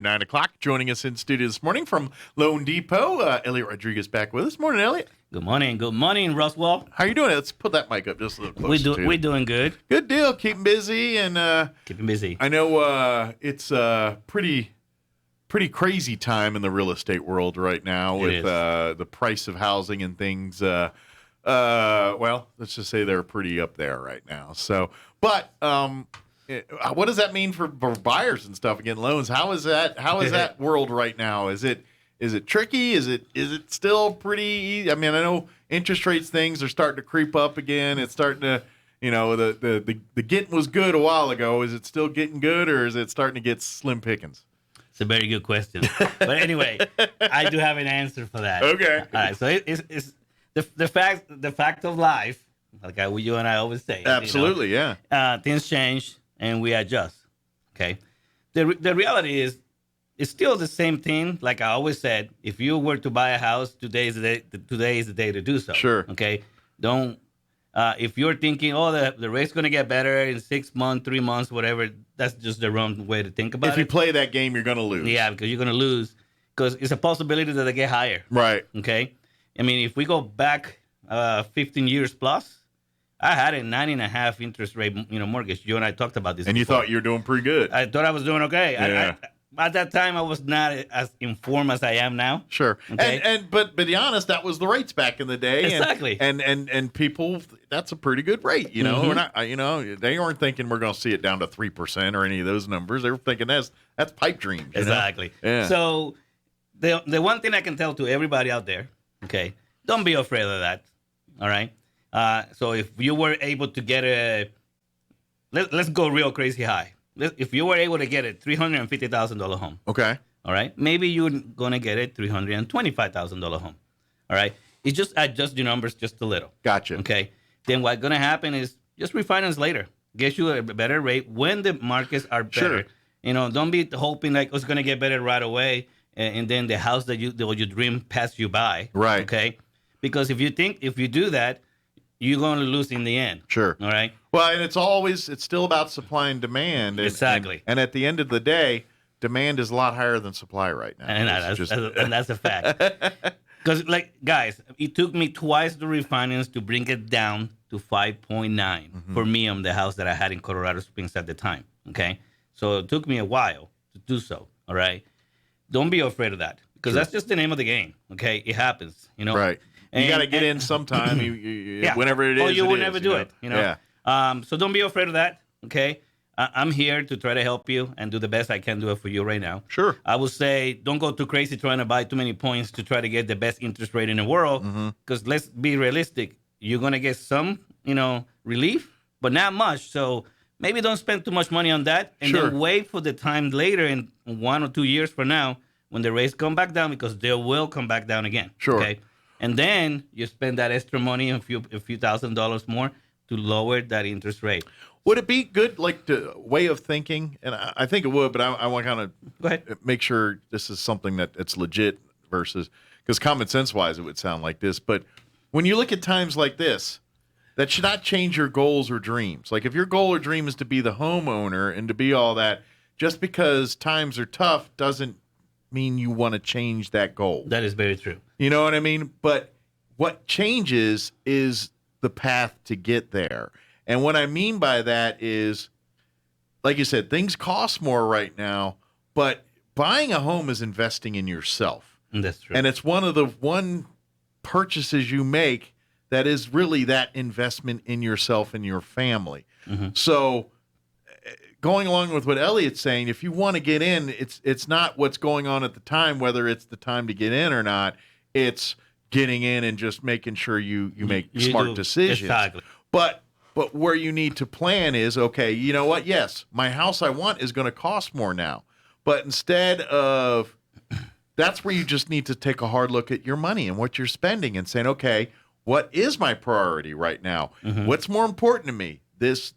9 o'clock. Joining us in studio this morning from Lone Depot, Eliot Rodriguez back with us. Morning, Eliot. Good morning, Roswell. How you doing? Let's put that mic up just a little closer to you. We're doing good. Good deal. Keeping busy and keeping busy. I know it's a pretty crazy time in the real estate world right now with the price of housing and things. Well, let's just say they're pretty up there right now. So, but what does that mean for buyers and stuff getting loans? How is that world right now? Is it tricky? Is it still pretty easy? I mean, I know interest rates things are starting to creep up again. It's starting to, the getting was good a while ago. Is it still getting good, or is it starting to get slim pickings? It's a very good question. But anyway, I do have an answer for that. Okay. All right. So it's the fact of life, like you and I always say. Absolutely, yeah. Things change and we adjust. Okay. The reality is, it's still the same thing. Like I always said, if you were to buy a house, today is the day to do so. Sure. Okay. Don't. If you're thinking, the rate's going to get better in 6 months, 3 months, whatever, that's just the wrong way to think about it. If you play that game, you're going to lose. Yeah, because you're going to lose. Because it's a possibility that they get higher. Right. Okay. I mean, if we go back 15 years plus, I had a 9.5 interest rate, mortgage. You and I talked about this. And before. You thought you were doing pretty good. I thought I was doing okay. Yeah. At that time, I was not as informed as I am now. Sure. Okay? But be honest, that was the rates back in the day. Exactly. And people, that's a pretty good rate. Mm-hmm. We're not. They weren't thinking we're going to see it down to 3% or any of those numbers. They were thinking that's pipe dreams. Exactly. Yeah. So the one thing I can tell to everybody out there, okay, don't be afraid of that. All right. So if you were able to get let's go real crazy high. If you were able to get a $350,000 home, Okay. all right, maybe you're gonna get a $325,000 home, all right. It's just adjust your numbers just a little. Gotcha. Okay. Then what's gonna happen is just refinance later, get you a better rate when the markets are better. Sure. Don't be hoping like it's gonna get better right away, and then the house that you dream pass you by. Right. Okay. Because if you do that, you're going to lose in the end. Sure. All right. Well, and it's still about supply and demand. Exactly. And at the end of the day, demand is a lot higher than supply right now. And that's a fact. Because, guys, it took me twice to refinance to bring it down to 5.9 for me on the house that I had in Colorado Springs at the time. Okay. So it took me a while to do so. All right. Don't be afraid of that, because that's just the name of the game. Okay. It happens, Right. You got to get in sometime, whenever it is. Or you will never do it, Yeah. So don't be afraid of that, okay? I'm here to try to help you and do the best I can do it for you right now. Sure. I would say don't go too crazy trying to buy too many points to try to get the best interest rate in the world, because let's be realistic. You're going to get some, relief, but not much. So maybe don't spend too much money on that, and then wait for the time later in 1 or 2 years from now when the rates come back down, because they will come back down again. Sure. Okay. And then you spend that extra money, a few $1,000s more, to lower that interest rate. Would it be good, the way of thinking? And I think it would, but I want to kind Go ahead. of make sure this is something that it's legit versus, because common sense wise, it would sound like this. But when you look at times like this, that should not change your goals or dreams. Like if your goal or dream is to be the homeowner and to be all that, just because times are tough doesn't mean you want to change that goal. That is very true. You know what I mean? But what changes is the path to get there. And what I mean by that is, like you said, things cost more right now, but buying a home is investing in yourself. That's true. And it's one of the purchases you make that is really that investment in yourself and your family. So going along with what Eliot's saying, if you want to get in, it's not what's going on at the time, whether it's the time to get in or not. It's getting in and just making sure you make smart decisions. Exactly. But where you need to plan is, okay, you know what? Yes, my house I want is going to cost more now. But instead of, that's where you just need to take a hard look at your money and what you're spending and saying, okay, what is my priority right now? What's more important to me? This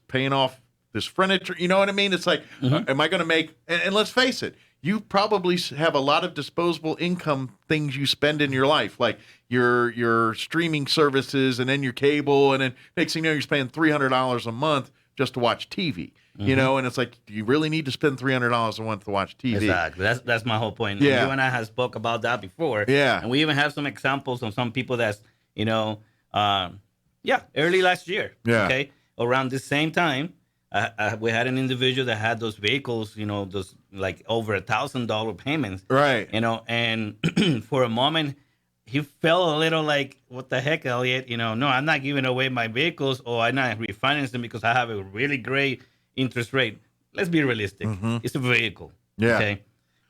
paying off this furniture, you know what I mean? It's like, am I going to make, and let's face it, you probably have a lot of disposable income things you spend in your life, like your streaming services and then your cable, and then next thing you know, you're spending $300 a month just to watch TV. You know, and it's like, do you really need to spend $300 a month to watch TV? Exactly. That's my whole point. Yeah. You and I have spoke about that before. Yeah. And we even have some examples of some people that's, early last year. Yeah. Okay. Around the same time, we had an individual that had those vehicles, those like over $1,000 payments. Right. And for a moment, he felt a little like, what the heck, Eliot? No, I'm not giving away my vehicles, or I'm not refinancing them because I have a really great interest rate. Let's be realistic. It's a vehicle. Yeah. Okay.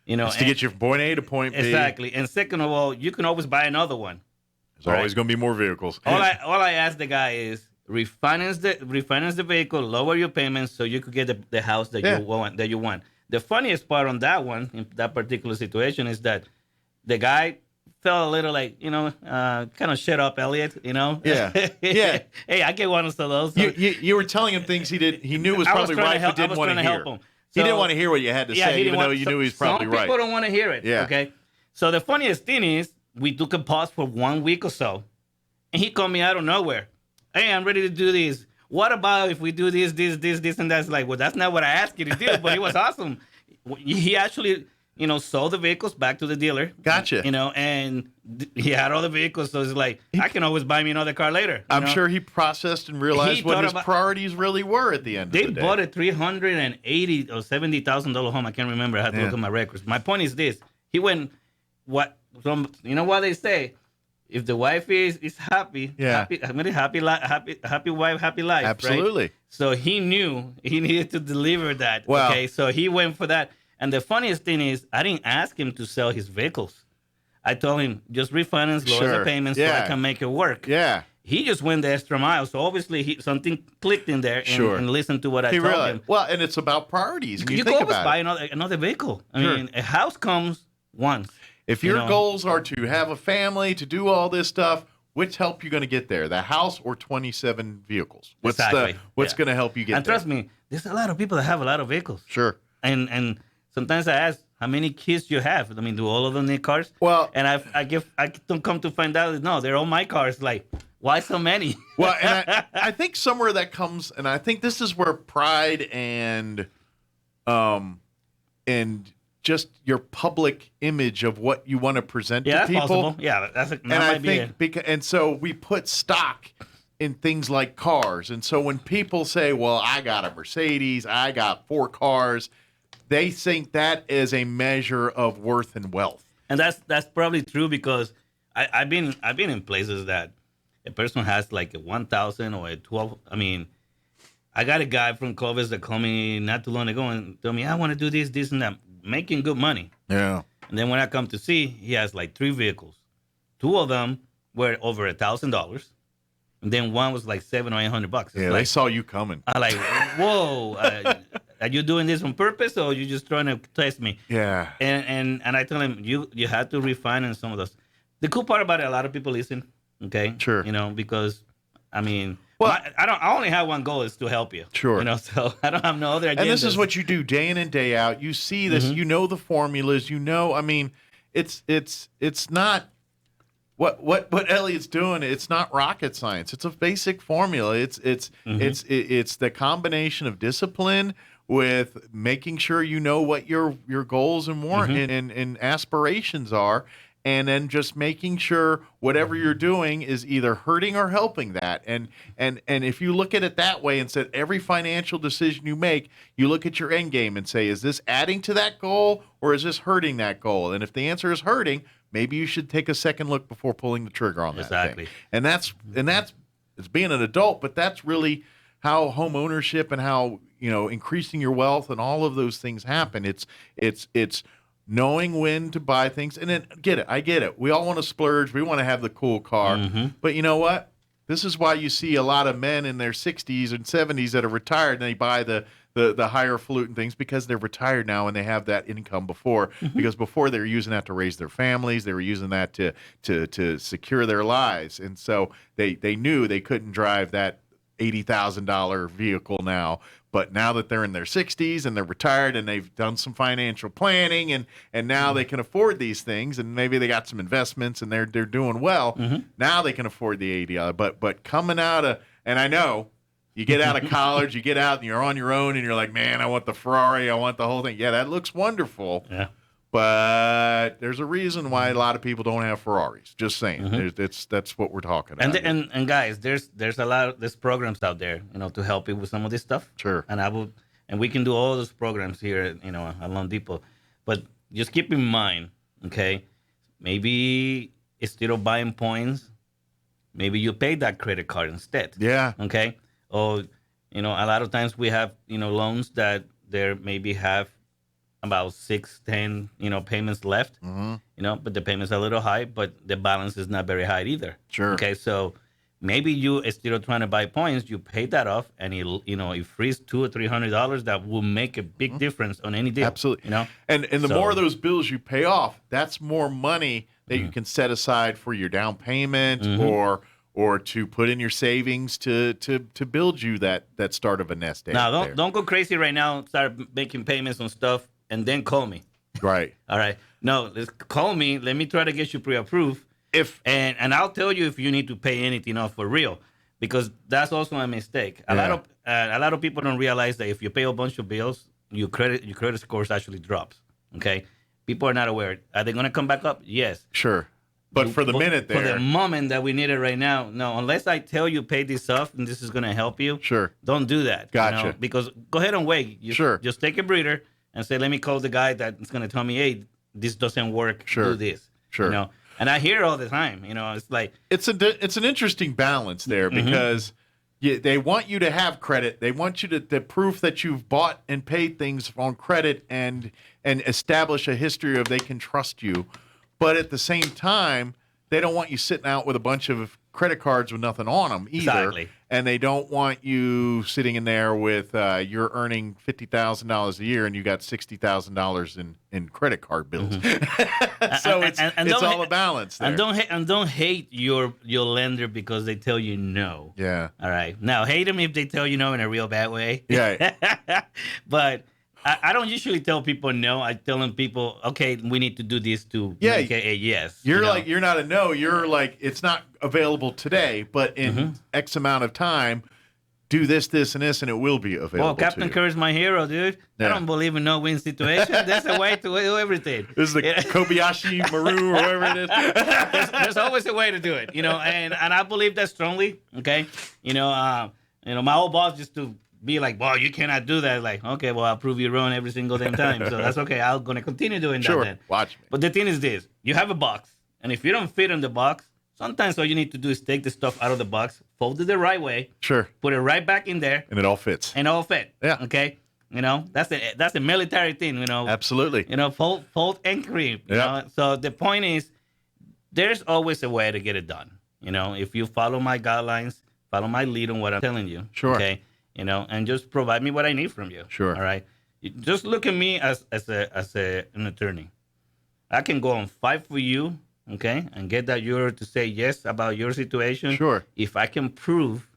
It's to get you from point A to point B. Exactly. And second of all, you can always buy another one. There's always going to be more vehicles. All I ask the guy is refinance the vehicle, lower your payments so you could get the house that you want. The funniest part on that one, in that particular situation, is that the guy felt a little like, kind of shut up, Eliot, Yeah. Yeah. Hey, I get one of those. So, you were telling him things he knew was probably right, but didn't want to hear. Him. He didn't want to hear what you had to say, even though you knew he was probably right. Some people don't want to hear it. Yeah. Okay. So the funniest thing is, we took a pause for 1 week or so, and he called me out of nowhere. Hey, I'm ready to do this. What about if we do this, and that's like, well, that's not what I asked you to do, but it was awesome. He actually, sold the vehicles back to the dealer. Gotcha. And he had all the vehicles, so it's like, I can always buy me another car later. I'm sure he processed and realized what his priorities really were at the end of the day. They bought a $380,000 or $70,000 home. I can't remember. I had to look at my records. My point is this. He went, what they say? If the wife is happy, happy wife, happy life. Absolutely. Right? So he knew he needed to deliver that. Well, okay, so he went for that. And the funniest thing is, I didn't ask him to sell his vehicles. I told him, just refinance, lower the payments so I can make it work. Yeah. He just went the extra mile. So obviously something clicked in there and listened to what I told him. Well, and it's about priorities. You think can always about buy another vehicle. I mean, a house comes once. If your goals are to have a family, to do all this stuff, which help you going to get there? The house or 27 vehicles? What's going to help you get there? And trust me, there's a lot of people that have a lot of vehicles. Sure. And sometimes I ask, how many kids you have? I mean, do all of them need cars? Well, and I don't come to find out, no, they're all my cars. Like, why so many? Well, and I think somewhere that comes, and I think this is where pride and just your public image of what you want to present to people. Possible. Yeah, and so we put stock in things like cars. And so when people say, well, I got a Mercedes, I got 4 cars, they think that is a measure of worth and wealth. And that's probably true, because I've been in places that a person has like a 1,000 or a 12. I mean, I got a guy from Clovis that called me not too long ago and told me, I want to do this, and that, making good money. Yeah. And then when I come to see, he has like 3 vehicles. 2 of them were over $1,000. And then one was like $700 or $800. Yeah, they saw you coming. I'm like, whoa, are you doing this on purpose, or are you just trying to test me? Yeah. And I tell him, you have to refinance some of those. The cool part about it, a lot of people listen. Okay. Sure. Because I mean, well, I only have one goal, is to help you. Sure. So I don't have no other agendas. And this is what you do day in and day out. You see this, you know the formulas, I mean, it's not what Eliot's doing. It's not rocket science. It's a basic formula. It's the combination of discipline with making sure you know what your goals and and aspirations are, and then just making sure whatever you're doing is either hurting or helping that. And if you look at it that way and said every financial decision you make, you look at your end game and say, is this adding to that goal or is this hurting that goal? And if the answer is hurting, maybe you should take a second look before pulling the trigger on that. Exactly. Thing. And that's it's being an adult, but that's really how home ownership and how, increasing your wealth and all of those things happen. It's knowing when to buy things. And then I get it. We all want to splurge. We want to have the cool car. But you know what? This is why you see a lot of men in their 60s and 70s that are retired and they buy the higher falutin things, because they're retired now and they have that income before. Because before they were using that to raise their families. They were using that to secure their lives. And so they knew they couldn't drive that $80,000 vehicle now. But now that they're in their 60s and they're retired and they've done some financial planning and now they can afford these things, and maybe they got some investments and they're doing well. Now they can afford the $80. But coming out of, and I know You get out of college, you get out and you're on your own and you're like, man, I want the Ferrari. I want the whole thing. Yeah, that looks wonderful. Yeah. But there's a reason why a lot of people don't have Ferraris. Just saying. That's what we're talking about. And guys, there's a lot of there's programs out there, to help you with some of this stuff. Sure. And we can do all those programs here, at Loan Depot. But just keep in mind, okay, maybe instead of buying points, maybe you pay that credit card instead. Yeah. Okay. Or, a lot of times we have, loans that there maybe have about 6-10 payments left, but the payments are a little high, but the balance is not very high either. Sure. Okay, so maybe you, instead of trying to buy points, you pay that off, and it frees $200 or $300 that will make a big difference on any deal. Absolutely. And the more of those bills you pay off, that's more money that you can set aside for your down payment or to put in your savings to build you that start of a nest egg. Now don't go crazy right now. Start making payments on stuff. And then call me. Right. All right. No, call me. Let me try to get you pre-approved. And I'll tell you if you need to pay anything off for real, because that's also a mistake. A lot of people don't realize that if you pay a bunch of bills, your credit scores actually drops. Okay. People are not aware. Are they going to come back up? Yes. Sure. But for the moment that we need it right now, no. Unless I tell you pay this off and this is going to help you. Sure. Don't do that. Gotcha. Because go ahead and wait. Sure. Just take a breather. And say, let me call the guy that's going to tell me, hey, this doesn't work. Sure. Do this. Sure. And I hear it all the time. It's like it's an interesting balance there because they want you to have credit. They want you to the proof that you've bought and paid things on credit and establish a history of they can trust you. But at the same time, they don't want you sitting out with a bunch of credit cards with nothing on them either. Exactly. And they don't want you sitting in there with you're earning $50,000 a year and you got $60,000 in credit card bills. So it's all a balance there. And don't hate your lender because they tell you no. Yeah. All right. Now hate them if they tell you no in a real bad way. Yeah. But I don't usually tell people no. I tell them people, okay, we need to do this to make a yes. You're like, you're not a no. You're like, it's not available today, but in X amount of time, do this, this, and this, and it will be available. Well, Captain Kerr's my hero, dude. Yeah. I don't believe in no-win situation. There's a way to do everything. This is the Kobayashi Maru, or whatever it is. There's always a way to do it, and I believe that strongly. Okay, my old boss used to be like, well, you cannot do that. Like, okay, well, I'll prove you wrong every single damn time. So that's okay. I'm going to continue doing that then. Watch me. But the thing is this. You have a box. And if you don't fit in the box, sometimes all you need to do is take the stuff out of the box, fold it the right way. Sure. Put it right back in there. And it all fits. And it all fit. Yeah. Okay? That's a military thing, Absolutely. Fold and cream. Yeah. So the point is, there's always a way to get it done. If you follow my guidelines, follow my lead on what I'm telling you. Sure. Okay? And just provide me what I need from you. Sure. All right. Just look at me as an attorney. I can go and fight for you, okay, and get that juror to say yes about your situation. Sure. If I can prove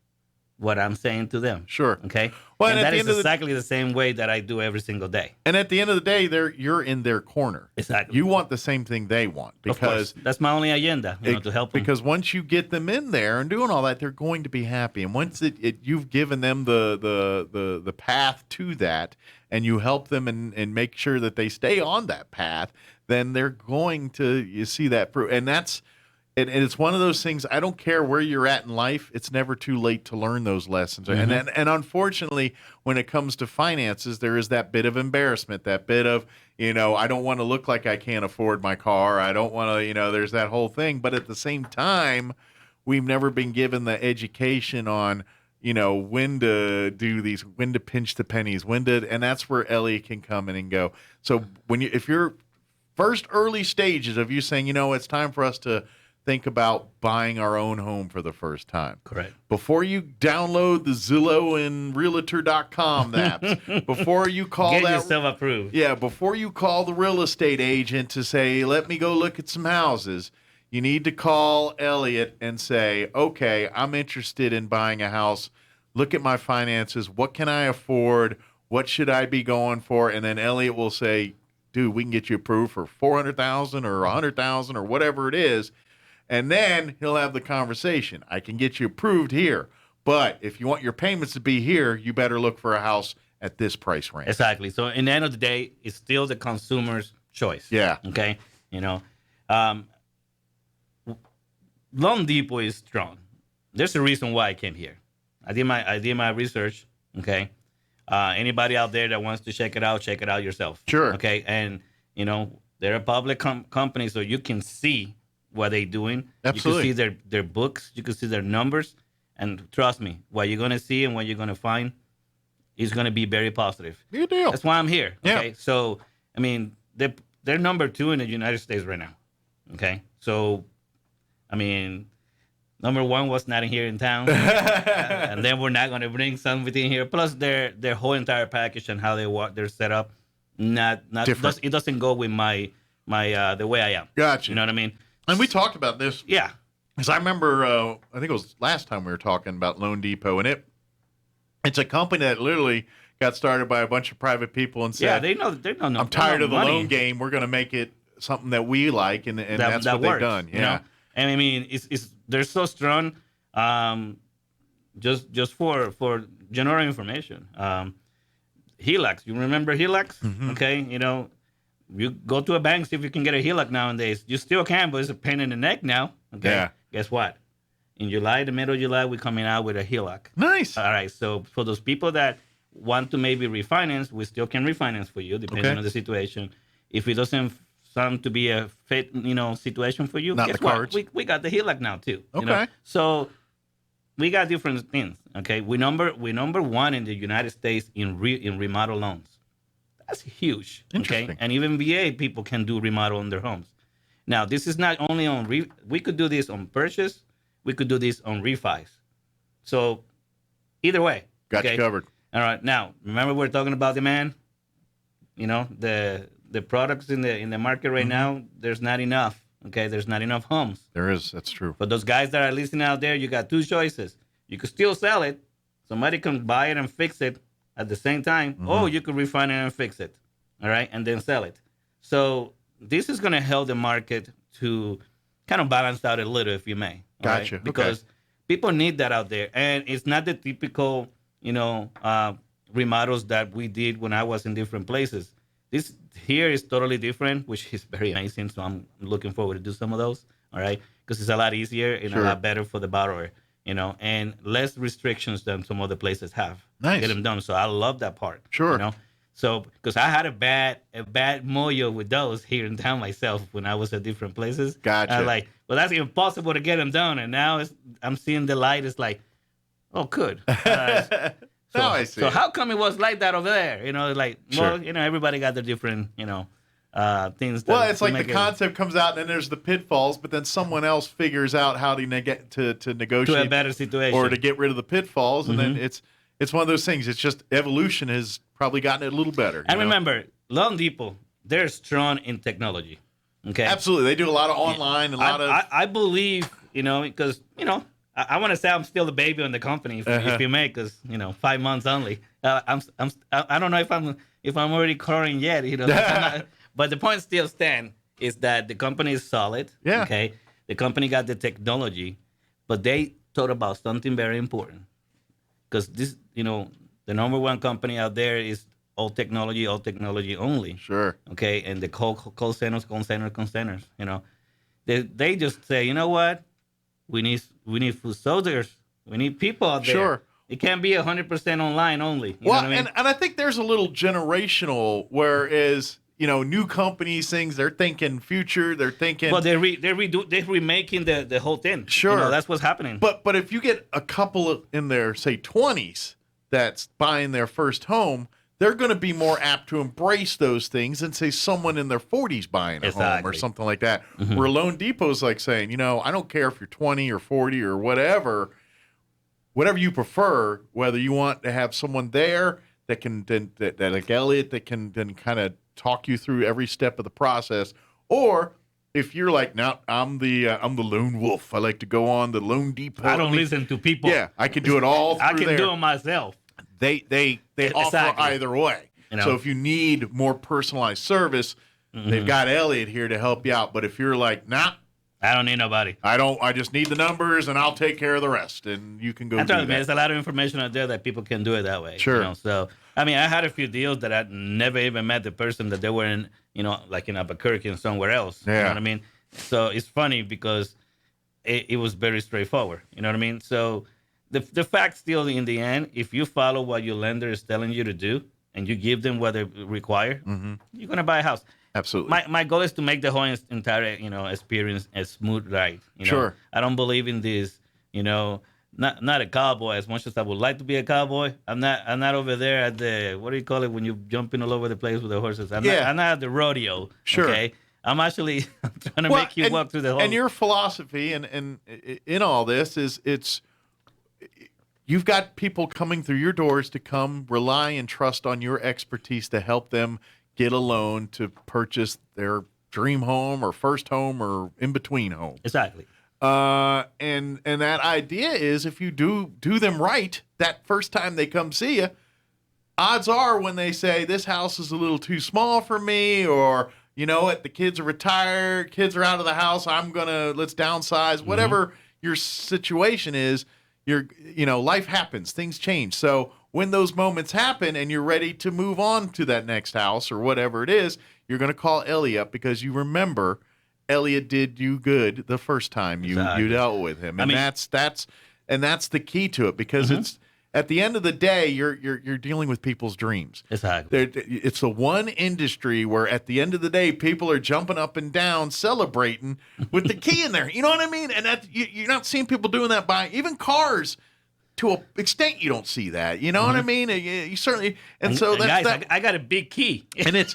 what I'm saying to them. Sure. Okay. Well, and that is exactly the same way that I do every single day. And at the end of the day, you're in their corner. Exactly. You want the same thing they want because that's my only agenda, to help them. Because once you get them in there and doing all that, they're going to be happy. And once you've given them the path to that, and you help them and make sure that they stay on that path, then they're going to see that fruit. And that's. And it's one of those things, I don't care where you're at in life, it's never too late to learn those lessons. And unfortunately, when it comes to finances, there is that bit of embarrassment, that bit of, I don't want to look like I can't afford my car. I don't want to, there's that whole thing. But at the same time, we've never been given the education on, when to do these, when to pinch the pennies, and that's where Elliot can come in and go. So if you're first early stages of you saying, it's time for us to think about buying our own home for the first time. Correct. Before you download the Zillow and Realtor.com apps, before you call Get yourself approved. Yeah, before you call the real estate agent to say, let me go look at some houses, you need to call Eliot and say, okay, I'm interested in buying a house. Look at my finances. What can I afford? What should I be going for? And then Eliot will say, dude, we can get you approved for $400,000 or $100,000 or whatever it is. And then he'll have the conversation. I can get you approved here, But if you want your payments to be here, you better look for a house at this price range. Exactly. So in the end of the day, it's still the consumer's choice. Yeah. Okay. Loan Depot is strong. There's a reason why I came here. I did my research. Okay. Anybody out there that wants to check it out yourself. Sure. Okay. And they're a public company, so you can see what they're doing. Absolutely. You can see their books. You can see their numbers. And trust me, what you're gonna see and what you're gonna find is gonna be very positive. Good deal. That's why I'm here. Okay. Yeah. So they're number 2 in the United States right now. Okay. So number 1 was not here in town, and then we're not gonna bring something here. Plus their whole entire package and how they're set up, not different. It doesn't go with my the way I am. Gotcha. You know what I mean? And we talked about this. Yeah. Because I remember, I think it was last time we were talking about Loan Depot, and it's a company that literally got started by a bunch of private people and said, they know I'm tired of the loan game. We're going to make it something that we like, and that's what they've done. Yeah. You know? And it's they're so strong. Just for general information, HELOCs. You remember HELOCs? Mm-hmm. Okay, you go to a bank, see if you can get a HELOC nowadays. You still can, but it's a pain in the neck now. Okay. Yeah. Guess what? In July, the middle of July, we're coming out with a HELOC. Nice. All right. So for those people that want to maybe refinance, we still can refinance for you, depending on the situation. If it doesn't sound to be a fit, situation for you, Not guess the what? cards. We got the HELOC now too. Okay. So we got different things. Okay. We number 1 in the United States in remodel loans. That's huge. Interesting. Okay. And even VA people can do remodel on their homes. Now, this is not only on we could do this on purchase. We could do this on refis. So either way. Got you covered. All right. Now, remember we're talking about demand. The products in the market right now, there's not enough. Okay, there's not enough homes. There is. That's true. For those guys that are listening out there, you got 2 choices. You could still sell it. Somebody can buy it and fix it at the same time, or you could refinance it and fix it. All right, and then sell it. So this is going to help the market to kind of balance out a little, if you may. Gotcha. Right? Because people need that out there. And it's not the typical, remodels that we did when I was in different places. This here is totally different, which is very amazing. So I'm looking forward to do some of those. All right. Because it's a lot easier and a lot better for the borrower, and less restrictions than some other places have. Nice. Get them done. So I love that part. Sure. So, because I had a bad moyo with those here in town myself when I was at different places. Gotcha. I was like, well, that's impossible to get them done. And now I'm seeing the light. It's like, oh, good. Now I see. So how come it was like that over there? Sure. Everybody got their different, things. Well, it's like the concept comes out, and then there's the pitfalls, but then someone else figures out how to get to negotiate to a better situation or to get rid of the pitfalls, and then it's one of those things. It's just evolution has probably gotten it a little better. And remember, Loan Depot, they're strong in technology. Okay, absolutely, they do a lot of online, I believe, because I want to say I'm still the baby on the company, if you may, because 5 months only. I don't know if I'm already current yet, but the point still stands is that the company is solid. Yeah. Okay, the company got the technology, but they thought about something very important, because this, the number 1 company out there is all technology only. Sure. Okay, and the call centers, they just say, you know what? We need food soldiers. We need people out there. Sure. It can't be 100% online only. You know Well, what I mean? and I think there's a little generational, whereas new companies, things they're thinking future, they're thinking. Well, they're remaking the whole thing. Sure, that's what's happening. But if you get a couple in their say 20s that's buying their first home, they're going to be more apt to embrace those things than say someone in their 40s buying a home or something like that. Where Loan Depot's like saying, I don't care if you're 20 or 40 or whatever you prefer, whether you want to have someone there that can that like Eliot that can then kind of talk you through every step of the process, or if you're like, now I'm the lone wolf. I like to go on the Loan Depot. I don't listen to people. Yeah, I can do it all through I can there. do it myself. They offer either way. So if you need more personalized service, they've got Eliot here to help you out. But if you're like, nah, I don't need nobody. I just need the numbers, and I'll take care of the rest, and you can go do that. There's a lot of information out there that people can do it that way. Sure. You know? So, I mean, I had a few deals that I'd never even met the person that they were in, you know, like in Albuquerque and somewhere else. Yeah. You know what I mean? So it's funny because it was very straightforward. You know what I mean? So the fact still, in the end, if you follow what your lender is telling you to do and you give them what they require, you're going to buy a house. Absolutely. My goal is to make the whole entire, you know, experience a smooth ride. You know? Sure. I don't believe in this, you know, not a cowboy as much as I would like to be a cowboy. I'm not over there at the, what do you call it when you jumping all over the place with the horses? I'm not at the rodeo. Sure. Okay. I'm actually trying to make you walk through the whole. And your philosophy and in all this is you've got people coming through your doors to come rely and trust on your expertise to help them get a loan to purchase their dream home or first home or in between home. Exactly. And that idea is if you do them right that first time they come see you, odds are when they say this house is a little too small for me, or you know what, the kids are retired, kids are out of the house, let's downsize, whatever your situation is, life happens, things change. So when those moments happen and you're ready to move on to that next house or whatever it is, you're going to call Eliot because you remember Eliot did you good the first time you dealt with him. And that's the key to it, because it's at the end of the day, you're dealing with people's dreams. Exactly. It's the one industry where at the end of the day, people are jumping up and down, celebrating with the key in there. You know what I mean? And you're not seeing people doing that by even cars. To an extent, you don't see that. You know what I mean? You certainly, and so that's guys, that. I got a big key, And it's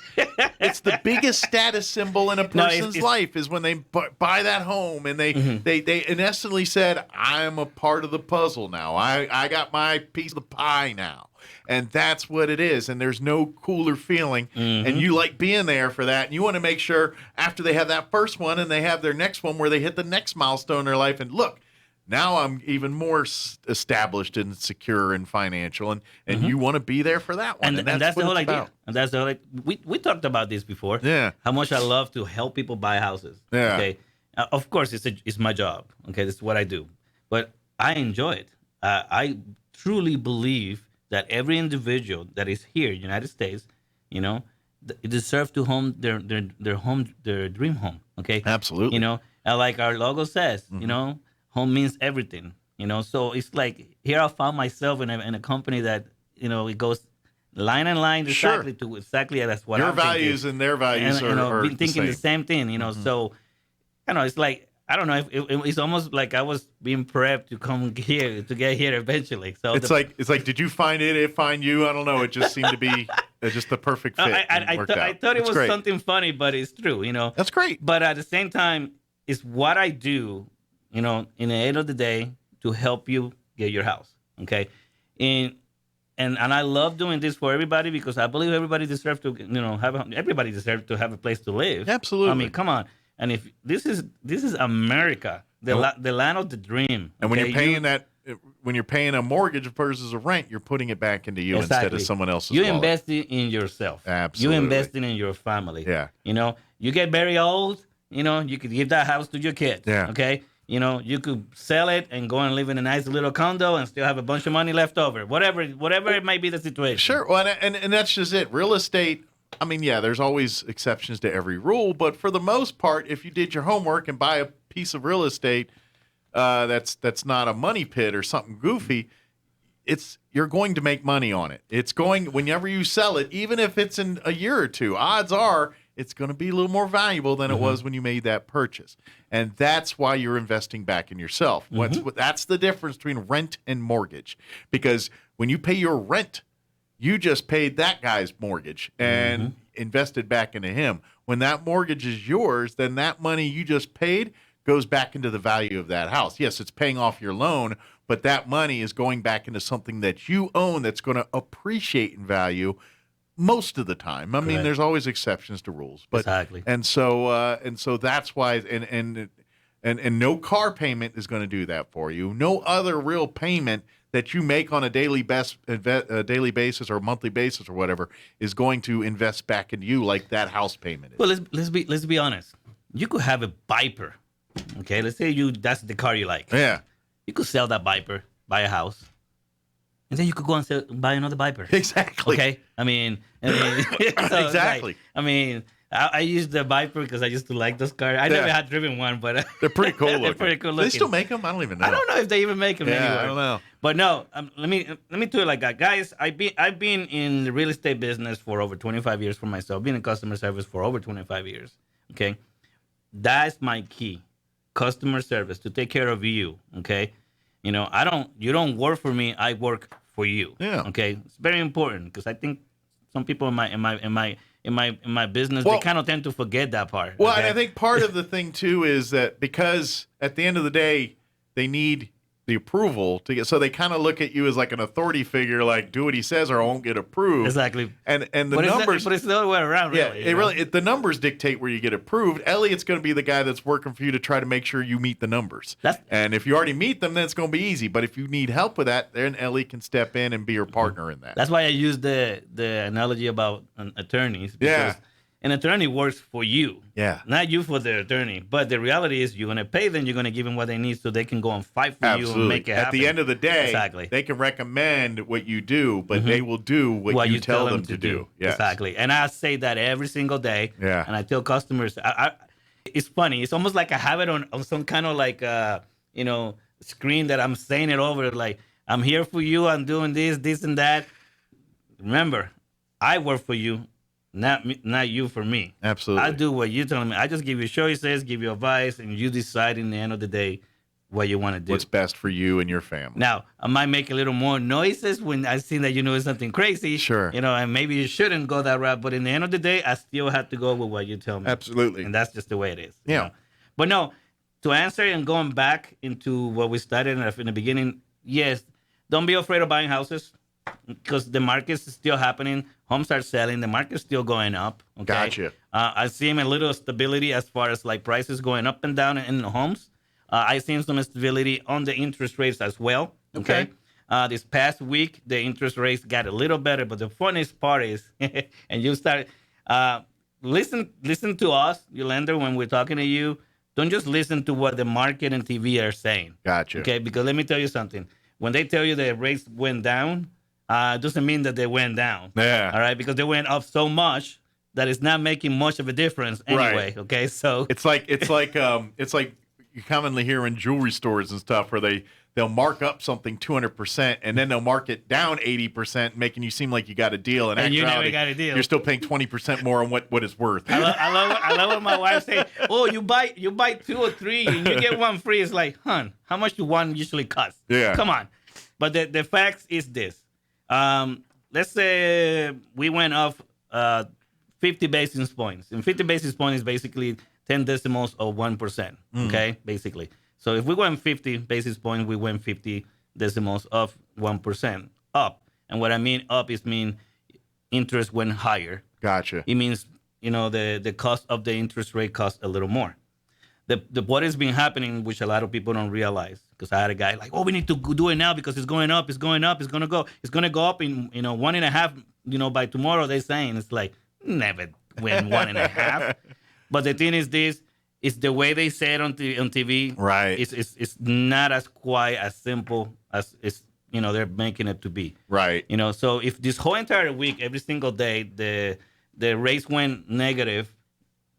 the biggest status symbol in a person's life is when they buy that home and they in essence said, I'm a part of the puzzle now. I got my piece of the pie now. And that's what it is. And there's no cooler feeling. And you like being there for that. And you want to make sure after they have that first one and they have their next one where they hit the next milestone in their life and look, now I'm even more established and secure and financial, and you want to be there for that one. And that's the whole idea. And that's the whole we talked about this before. Yeah. How much I love to help people buy houses. Yeah. Okay. Of course, it's my job. Okay, this is what I do, but I enjoy it. I truly believe that every individual that is here, in the United States, you know, deserves to home their dream home. Okay. Absolutely. You know, and like our logo says, you know. Home means everything, you know. So it's like here I found myself in a company that, you know, it goes line and line exactly to exactly that's what your I'm values thinking. and their values are thinking the same thing, you know. So, you know, it's like I don't know. It's almost like I was being prepped to come here to get here eventually. So it's like did you find it find you? I don't know. It just seemed to be just the perfect fit. I thought it was great. Something funny, but it's true, you know. That's great. But at the same time, it's what I do. You know, in the end of the day, to help you get your house, okay? And I love doing this for everybody because I believe everybody deserves to, you know, everybody deserves to have a place to live. Absolutely. I mean, come on. And if this is America, the land of the dream. And when you're paying a mortgage versus a rent, you're putting it back into you instead of someone else's. You're investing in yourself. Absolutely. You're investing in your family. Yeah. You know, you get very old. You know, you could give that house to your kids. Yeah. Okay. You know, you could sell it and go and live in a nice little condo and still have a bunch of money left over. Whatever it might be the situation. Sure. Well, and that's just it. Real estate, I mean, yeah, there's always exceptions to every rule. But for the most part, if you did your homework and buy a piece of real estate that's not a money pit or something goofy, you're going to make money on it. Whenever you sell it, even if it's in a year or two, odds are it's going to be a little more valuable than it was when you made that purchase. And that's why you're investing back in yourself. That's the difference between rent and mortgage. Because when you pay your rent, you just paid that guy's mortgage and invested back into him. When that mortgage is yours, then that money you just paid goes back into the value of that house. Yes, it's paying off your loan, but that money is going back into something that you own that's going to appreciate in value most of the time. I mean, there's always exceptions to rules, but exactly. And so that's why, and no car payment is going to do that for you. No other real payment that you make on a daily basis or monthly basis or whatever is going to invest back into you like that house payment is. Well, let's be honest. You could have a Viper Okay, let's say that's the car you like. Yeah. You could sell that Viper, buy a house, and then you could go and buy another Viper. Exactly. Okay, I mean, so Exactly. Like, I mean, I use the Viper because I used to like those cars. I never had driven one, but they're pretty cool looking. They're pretty cool Do looking. they still make them? I don't even know. I don't know if they even make them anymore. I don't know. But no, let me do it like that, guys. I've been in the real estate business for over 25 years for myself. Been in customer service for over 25 years. Okay, that's my key, customer service, to take care of you. Okay, you don't work for me. I work for you. Yeah. Okay, it's very important because I think some people in my business, they kind of tend to forget that part. Well, okay? and I think part of the thing too is that because at the end of the day, they need the approval to get, so they kind of look at you as like an authority figure, like do what he says or I won't get approved. Exactly. And the numbers, but it's the other way around. Really, yeah, the numbers dictate where you get approved. Eliot's going to be the guy that's working for you to try to make sure you meet the numbers. And if you already meet them, then it's going to be easy. But if you need help with that, then Eliot can step in and be your partner in that. That's why I use the analogy about attorneys. Because an attorney works for you. Yeah. Not you for the attorney. But the reality is you're going to pay them. You're going to give them what they need so they can go and fight for you and make it happen. At the end of the day, exactly. They can recommend what you do, but they will do what you tell them to do. Yes. Exactly. And I say that every single day. Yeah. And I tell customers, it's funny. It's almost like I have it on some kind of like, screen that I'm saying it over. Like, I'm here for you. I'm doing this, and that. Remember, I work for you. Not you for me. Absolutely. I do what you're telling me. I just give you choices, give you advice, and you decide in the end of the day what you want to do. What's best for you and your family. Now, I might make a little more noises when I see that it's something crazy. Sure. And maybe you shouldn't go that route. But in the end of the day, I still have to go with what you tell me. Absolutely. And that's just the way it is. Yeah. But no, to answer and going back into what we started in the beginning, yes, don't be afraid of buying houses. Because the market is still happening, homes are selling, the market's still going up. Okay? Gotcha. I see a little stability as far as like prices going up and down in the homes. I seen some stability on the interest rates as well. Okay. This past week, the interest rates got a little better, but the funniest part is, and you start listen to us, you lender, when we're talking to you. Don't just listen to what the market and TV are saying. Gotcha. Okay, because let me tell you something. When they tell you the rates went down, doesn't mean that they went down. Yeah. All right, because they went up so much that it's not making much of a difference anyway. Right. Okay, so it's like you commonly hear in jewelry stores and stuff where they'll mark up something 200% and then they'll mark it down 80%, making you seem like you got a deal. And you never got a deal. You're still paying 20% more on what it's worth. I love when my wife say, "Oh, you buy 2 or 3 and you get one free." It's like, "Hun, how much do one usually cost?" Yeah. Come on. But the facts is this. Let's say we went off 50 basis points. And 50 basis points is basically 10 decimals of 1%. Okay, basically. So if we went 50 basis points, we went 50 decimals of 1% up. And what I mean up is interest went higher. Gotcha. It means, the cost of the interest rate costs a little more. What has been happening, which a lot of people don't realize, because I had a guy like, "Oh, we need to do it now because it's going up, it's going up, it's going to go up in 1.5, by tomorrow." They're saying it's like never win 1.5. But the thing is this: it's the way they say it on TV. Right. It's not as quite as simple as they're making it to be. Right. So if this whole entire week, every single day, the rates went negative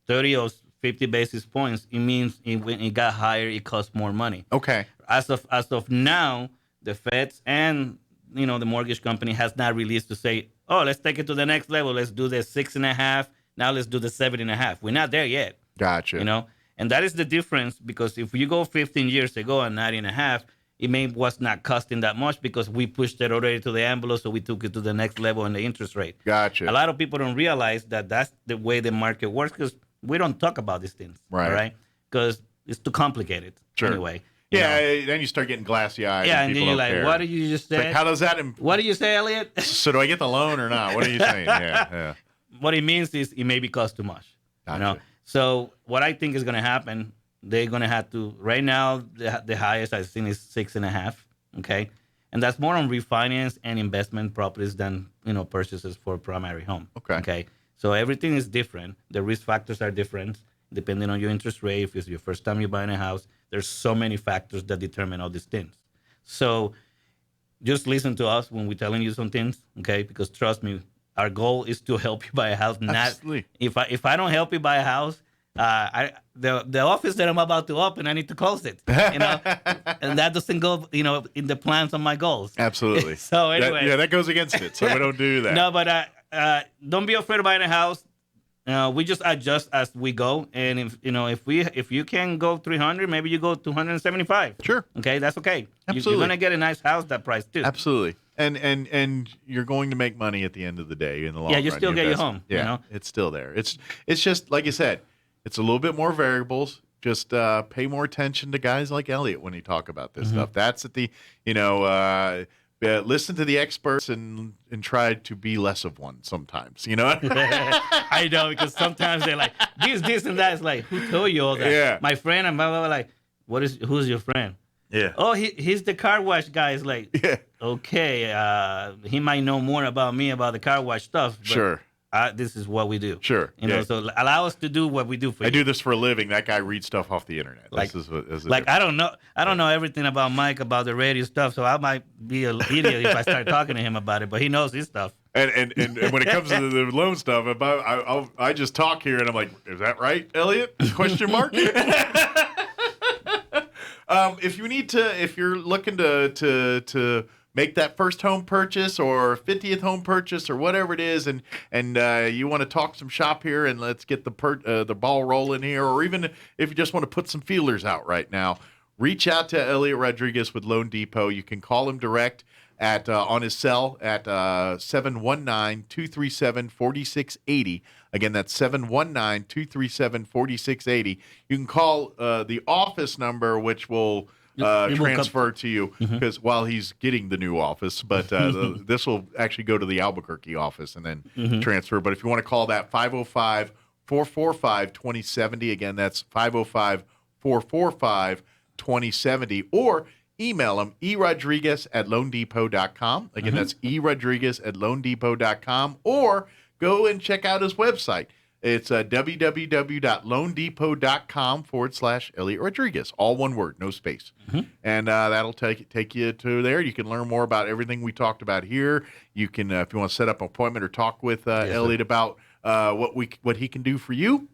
30 or 50 basis points, it means when it got higher, it costs more money. Okay. As of now, the Feds and the mortgage company has not released to say, "Oh, let's take it to the next level. Let's do the 6.5. Now let's do the 7.5." We're not there yet. Gotcha. And that is the difference, because if you go 15 years ago at 9.5, it was not costing that much because we pushed it already to the envelope, so we took it to the next level in the interest rate. Gotcha. A lot of people don't realize that that's the way the market works, because we don't talk about these things. Right. All right? Because it's too complicated. Sure. Anyway. Yeah, then you start getting glassy eyed. Yeah, and then you're like, care. "What did you just say? Like, how does that? What did you say, Eliot?" So do I get the loan or not? What are you saying? Yeah. What it means is it maybe cost too much. Gotcha. So what I think is going to happen, they're going to have to. Right now, the highest I've seen is 6.5. Okay, and that's more on refinance and investment properties than purchases for primary home. Okay. So everything is different. The risk factors are different. depending on your interest rate, if it's your first time you're buying a house, there's so many factors that determine all these things. So just listen to us when we're telling you some things, okay? Because trust me, our goal is to help you buy a house. Not Absolutely. if I don't help you buy a house, the office that I'm about to open, I need to close it, and that doesn't go, in the plans of my goals. Absolutely. So anyway, that goes against it. So we don't do that. No, but don't be afraid of buying a house. We just adjust as we go, and if you can go 300, maybe you go 275. Sure. Okay, that's okay. Absolutely. You're gonna get a nice house that price too. Absolutely. And you're going to make money at the end of the day in the long run. Yeah, you still get your home. Yeah, it's still there. It's just like you said, it's a little bit more variables. Just pay more attention to guys like Eliot when he talk about this stuff. That's at the listen to the experts and try to be less of one sometimes. I know, because sometimes they're like this and that. It's like, who told you all that? Yeah. My friend and blah blah blah. Like, who's your friend? Yeah. Oh, he's the car wash guy. It's like, Yeah. Okay, he might know more about me about the car wash stuff. But Sure. This is what we do. Sure. So allow us to do what we do for you. I do this for a living. That guy reads stuff off the internet. Like, this is I don't know everything about Mike, about the radio stuff, so I might be an idiot if I start talking to him about it, but he knows his stuff. And when it comes to the loan stuff, I just talk here and I'm like, is that right, Eliot? Question mark. If you're looking to make that first home purchase or 50th home purchase or whatever it is, and you want to talk some shop here and let's get the ball rolling here, or even if you just want to put some feelers out right now, reach out to Eliot Rodriguez with Loan Depot. You can call him direct at on his cell at 719-237-4680. Again, that's 719-237-4680. You can call the office number, which will transfer to you because while he's getting the new office, but this will actually go to the Albuquerque office and then transfer. But if you want to call that 505-445-2070, again, that's 505-445-2070, or email him, erodriguez@loandepot.com. Again, that's erodriguez@loandepot.com, or go and check out his website. It's www.loandepot.com/Eliot Rodriguez. All one word, no space. And that'll take you to there. You can learn more about everything we talked about here. You can, if you want to set up an appointment or talk with Eliot about what he can do for you,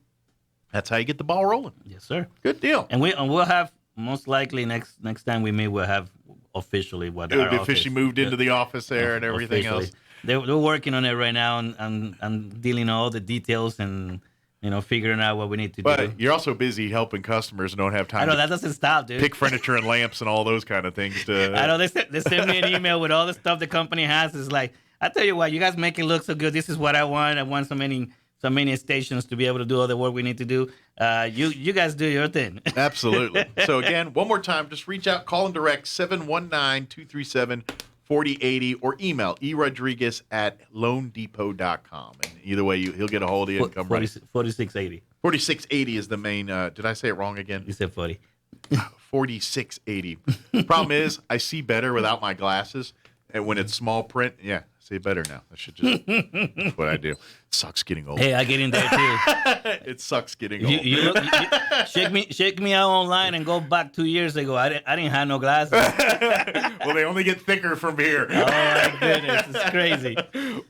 that's how you get the ball rolling. Yes, sir. Good deal. And we'll have, most likely next time we meet, we'll have officially what it'll be officially moved into the office there and everything else. They're working on it right now and dealing all the details and figuring out what we need to do. But you're also busy helping customers and don't have time. I know that doesn't stop, dude. Pick furniture and lamps and all those kind of things. I know they send me an email with all the stuff the company has. It's like, I tell you what, you guys make it look so good. This is what I want. I want so many stations to be able to do all the work we need to do. You guys do your thing. Absolutely. So again, one more time, just reach out, call and direct 719-237-4080, or email erodriguez@loandepot.com. And either way, he'll get a hold of you and come 4680. 4680 is the main. Did I say it wrong again? You said 40. 4680. Problem is, I see better without my glasses, and when it's small print, yeah. See better now. I should just. That's what I do. It sucks getting old. Hey, I get in there too. It sucks getting old. You shake me out online and go back 2 years ago. I didn't have no glasses. Well, they only get thicker from here. Oh my goodness, it's crazy.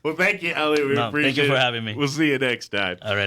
Well, thank you, Eliot. We appreciate it. Thank you for having me. We'll see you next time. All right.